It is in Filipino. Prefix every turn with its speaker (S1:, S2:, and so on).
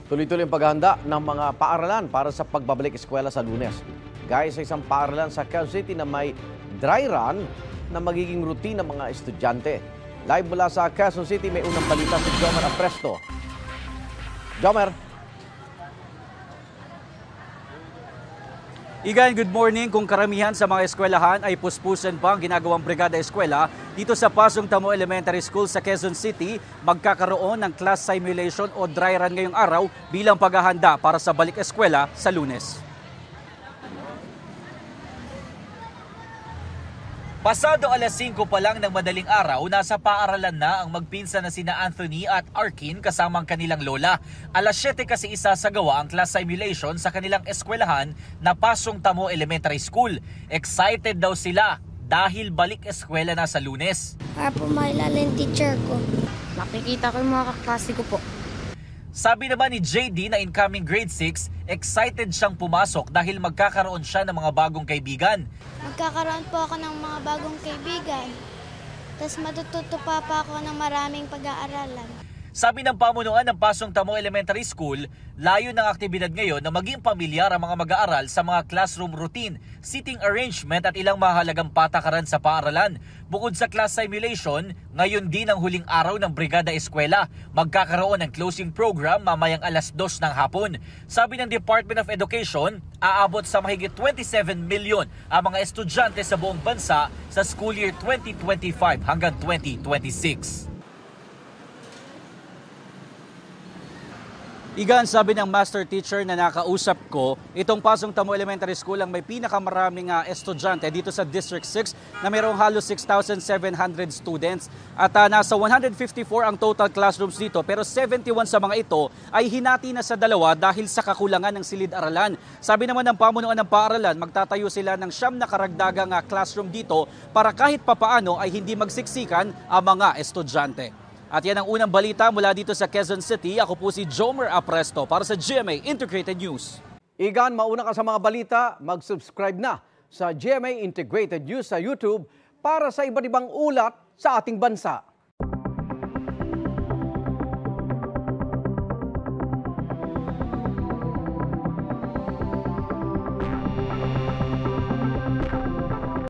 S1: Tuloy-tuloy ang paghahanda ng mga paaralan para sa pagbabalik eskwela sa Lunes. Gaya sa isang paaralan sa Quezon City na may dry run na magiging routine ng mga estudyante. Live mula sa Quezon City, may unang balita si Jomer Apresto. Jomer.
S2: Igan, good morning. Kung karamihan sa mga eskwelahan ay puspusan pa ang ginagawang Brigada Eskwela, dito sa Pasong Tamo Elementary School sa Quezon City, magkakaroon ng class simulation o dry run ngayong araw bilang paghahanda para sa balik eskwela sa Lunes. Pasado alas 5 pa lang ng madaling araw, nasa paaralan na ang magpinsan na sina Anthony at Arkin kasama ang kanilang lola. Alas 7 kasi isasagawa ang class simulation sa kanilang eskwelahan na Pasong Tamo Elementary School. Excited daw sila dahil balik eskwela na sa Lunes.
S3: Para po makilala yung teacher ko.
S4: Nakikita ko yung mga kaklase ko po.
S2: Sabi naman ni JD na incoming grade 6, excited siyang pumasok dahil magkakaroon siya ng mga bagong kaibigan.
S3: Magkakaroon po ako ng mga bagong kaibigan. Tapos matututo pa ako ng maraming pag-aaralan.
S2: Sabi ng pamunuan ng Pasong Tamo Elementary School, layo ng aktibidad ngayon na maging pamilyar ang mga mag-aaral sa mga classroom routine, seating arrangement at ilang mahalagang patakaran sa paaralan. Bukod sa class simulation, ngayon din ang huling araw ng Brigada Eskwela. Magkakaroon ng closing program mamayang alas 2 ng hapon. Sabi ng Department of Education, aabot sa mahigit 27 milyon ang mga estudyante sa buong bansa sa school year 2025 hanggang 2026. Igan, sabi ng master teacher na nakausap ko, itong Pasong Tamo Elementary School ang may pinakamaraming estudyante dito sa District 6 na mayroong halos 6,700 students. At nasa 154 ang total classrooms dito, pero 71 sa mga ito ay hinati na sa dalawa dahil sa kakulangan ng silid-aralan. Sabi naman ng pamunuan ng paaralan, magtatayo sila ng 9 na karagdagang classroom dito para kahit papaano ay hindi magsiksikan ang mga estudyante. At yan ang unang balita mula dito sa Quezon City. Ako po si Jomer Apresto para sa GMA Integrated News.
S1: Igan, mauna ka sa mga balita, mag-subscribe na sa GMA Integrated News sa YouTube para sa iba't ibang ulat sa ating bansa.